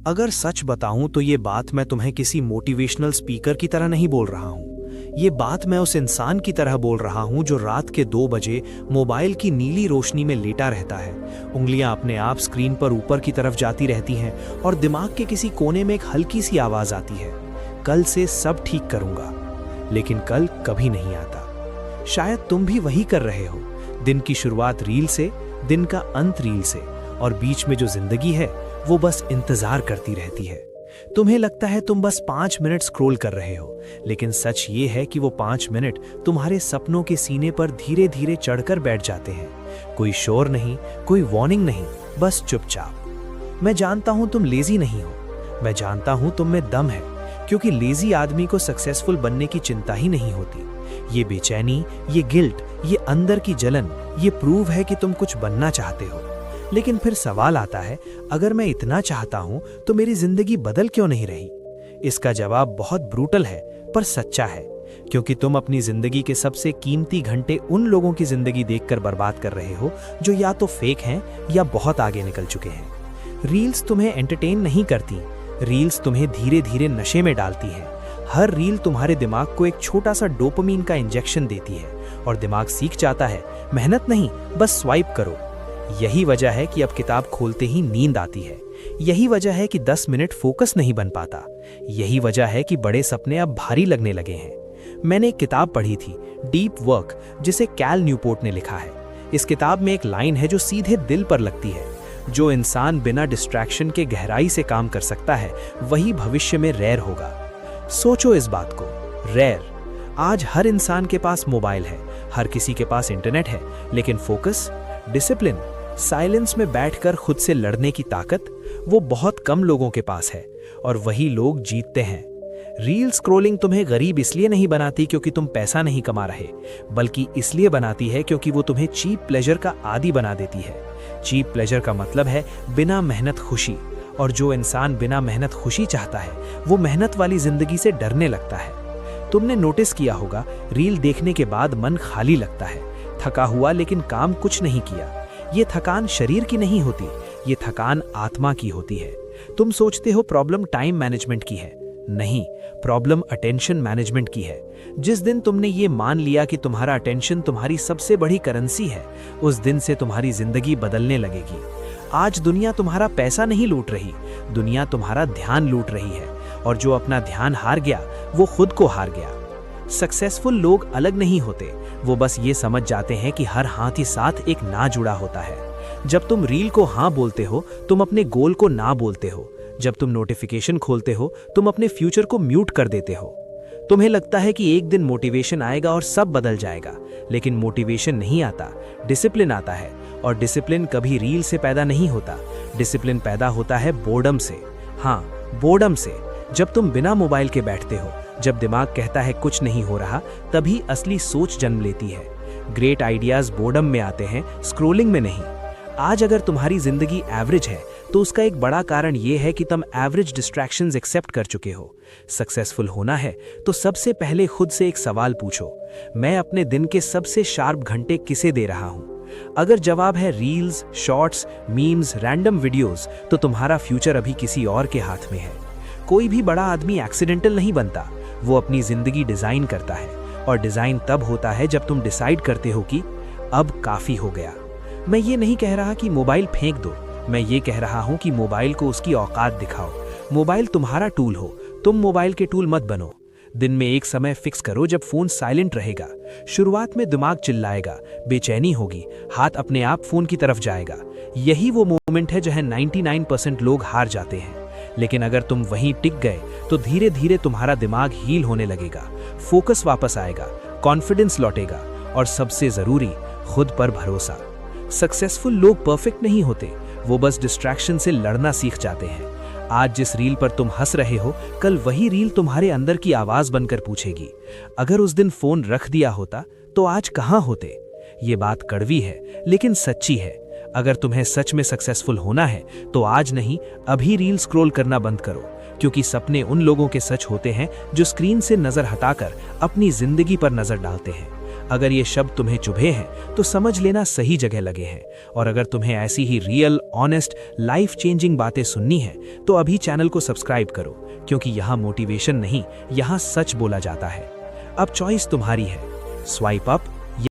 अगर सच बताऊं तो ये बात मैं तुम्हें किसी मोटिवेशनल स्पीकर की तरह नहीं बोल रहा हूं। ये बात मैं उस इंसान की तरह बोल रहा हूं जो रात के 2 बजे मोबाइल की नीली रोशनी में लेटा रहता है। उंगलियां अपने आप स्क्रीन पर ऊपर की तरफ जाती रहती हैं और दिमाग के किसी कोने में एक हल्की सी आवाज आती है, कल से सब ठीक करूंगा। लेकिन कल कभी नहीं आता। शायद तुम भी वही कर रहे हो। दिन की शुरुआत रील से, दिन का अंत रील से, और बीच में जो जिंदगी है वो बस इंतजार करती रहती है। तुम्हें लगता है तुम बस 5 मिनट स्क्रॉल कर रहे हो, लेकिन सच ये है कि वो 5 मिनट तुम्हारे सपनों के सीने पर धीरे धीरे चढ़कर बैठ जाते हैं। कोई शोर नहीं, कोई वार्निंग नहीं, बस चुपचाप। मैं जानता हूं तुम लेजी नहीं हो, मैं जानता हूं तुम में दम है, क्योंकि लेजी आदमी को सक्सेसफुल बनने की चिंता ही नहीं होती। ये बेचैनी, ये गिल्ट, ये अंदर की जलन, ये प्रूव है कि तुम कुछ बनना चाहते हो। लेकिन फिर सवाल आता है, अगर मैं इतना चाहता हूं तो मेरी जिंदगी बदल क्यों नहीं रही? इसका जवाब बहुत ब्रूटल है पर सच्चा है, क्योंकि तुम अपनी जिंदगी के सबसे कीमती घंटे उन लोगों की जिंदगी देखकर बर्बाद कर रहे हो जो या तो फेक हैं या बहुत आगे निकल चुके हैं। रील्स तुम्हें एंटरटेन नहीं करती, रील्स तुम्हें धीरे धीरे नशे में डालती हैं। हर रील तुम्हारे दिमाग को एक छोटा सा डोपामीन का इंजेक्शन देती है और दिमाग सीख जाता है, मेहनत नहीं, बस स्वाइप करो। यही वजह है कि अब किताब खोलते ही नींद आती है। यही वजह है कि 10 मिनट फोकस नहीं बन पाता। यही वजह है कि बड़े सपने अब भारी लगने लगे हैं। मैंने एक किताब पढ़ी थी, डीप वर्क, जिसे कैल न्यूपोर्ट ने लिखा है। इस किताब में एक लाइन है जो सीधे दिल पर लगती है, जो इंसान बिना डिस्ट्रैक्शन के गहराई से काम कर सकता है वही भविष्य में रेयर होगा। सोचो इस बात को, रेयर। आज हर इंसान के पास मोबाइल है, हर किसी के पास इंटरनेट है, लेकिन फोकस, डिसिप्लिन, साइलेंस में बैठकर खुद से लड़ने की ताकत, वो बहुत कम लोगों के पास है, और वही लोग जीतते हैं। रील स्क्रॉलिंग तुम्हें गरीब इसलिए नहीं बनाती क्योंकि तुम पैसा नहीं कमा रहे, बल्कि इसलिए बनाती है क्योंकि वो तुम्हें चीप प्लेजर का आदी बना देती है। चीप प्लेजर का मतलब है बिना मेहनत खुशी, और जो इंसान बिना मेहनत खुशी चाहता है वो मेहनत वाली जिंदगी से डरने लगता है। तुमने नोटिस किया होगा, रील देखने के बाद मन खाली लगता है, थका हुआ, लेकिन काम कुछ नहीं किया। ये थकान शरीर की नहीं होती, ये थकान आत्मा की होती है। तुम सोचते हो प्रॉब्लम टाइम मैनेजमेंट की है, नहीं, प्रॉब्लम अटेंशन मैनेजमेंट की है। जिस दिन तुमने ये मान लिया कि तुम्हारा अटेंशन तुम्हारी सबसे बड़ी करेंसी है, उस दिन से तुम्हारी जिंदगी बदलने लगेगी। आज दुनिया तुम्हारा पैसा नहीं लूट रही, दुनिया तुम्हारा ध्यान लूट रही है, और जो अपना ध्यान हार गया वो खुद को हार गया। सक्सेसफुल लोग अलग नहीं होते, वो बस ये समझ जाते हैं कि हर हाथ ही साथ एक ना जुड़ा होता है। जब तुम रील को हाँ बोलते हो, तुम अपने गोल को ना बोलते हो। जब तुम नोटिफिकेशन खोलते हो, तुम अपने फ्यूचर को म्यूट कर देते हो। तुम्हें लगता है कि एक दिन मोटिवेशन आएगा और सब बदल जाएगा, लेकिन मोटिवेशन नहीं आता, डिसिप्लिन आता है। और डिसिप्लिन कभी रील से पैदा नहीं होता, डिसिप्लिन पैदा होता है बोर्डम से। हाँ, बोर्डम से। जब तुम बिना मोबाइल के बैठते हो, जब दिमाग कहता है कुछ नहीं हो रहा, तभी असली सोच जन्म लेती है। ग्रेट आइडियाज बोर्डम में आते हैं, स्क्रोलिंग में नहीं। आज अगर तुम्हारी जिंदगी एवरेज है तो उसका एक बड़ा कारण यह है कि तुम एवरेज डिस्ट्रैक्शंस एक्सेप्ट कर चुके हो। सक्सेसफुल होना है तो सबसे पहले खुद से एक सवाल पूछो, मैं अपने दिन के सबसे शार्प घंटे किसे दे रहा हूं? अगर जवाब है reels, shorts, memes, random videos, तो तुम्हारा फ्यूचर अभी किसी और के हाथ में है। कोई भी बड़ा आदमी एक्सीडेंटल नहीं बनता, वो अपनी जिंदगी डिजाइन करता है, और डिजाइन तब होता है जब तुम डिसाइड करते हो कि अब काफी हो गया। मैं ये नहीं कह रहा कि मोबाइल फेंक दो, मैं ये कह रहा हूं कि मोबाइल को उसकी औकात दिखाओ। मोबाइल तुम्हारा टूल हो, तुम मोबाइल के टूल मत बनो। दिन में एक समय फिक्स करो जब फोन साइलेंट रहेगा। शुरुआत में दिमाग चिल्लाएगा, बेचैनी होगी, हाथ अपने आप फोन की तरफ जाएगा। यही वो मोमेंट है जहां 99% लोग हार जाते हैं। लेकिन अगर तुम वहीं टिक गए तो धीरे धीरे तुम्हारा दिमाग हील होने लगेगा, फोकस वापस आएगा, कॉन्फिडेंस लौटेगा, और सबसे जरूरी, खुद पर भरोसा। सक्सेसफुल लोग परफेक्ट नहीं होते, वो बस डिस्ट्रैक्शन से लड़ना सीख जाते हैं। आज जिस रील पर तुम हंस रहे हो, कल वही रील तुम्हारे अंदर की आवाज बनकर पूछेगी, अगर उस दिन फोन रख दिया होता तो आज कहां होते? ये बात कड़वी है लेकिन सच्ची है। अगर तुम्हें सच में सक्सेसफुल होना है तो आज नहीं, अभी रील स्क्रॉल करना बंद करो, क्योंकि सपने उन लोगों के सच होते हैं जो स्क्रीन से नजर हटाकर अपनी जिंदगी पर नजर डालते हैं। अगर ये शब्द तुम्हें चुभे हैं तो समझ लेना सही जगह लगे हैं, और अगर तुम्हें ऐसी ही रियल, ऑनेस्ट, लाइफ चेंजिंग बातें सुननी हैं तो अभी चैनल को सब्सक्राइब करो, क्योंकि यहाँ मोटिवेशन नहीं, यहाँ सच बोला जाता है। अब चॉइस तुम्हारी है, स्वाइप अप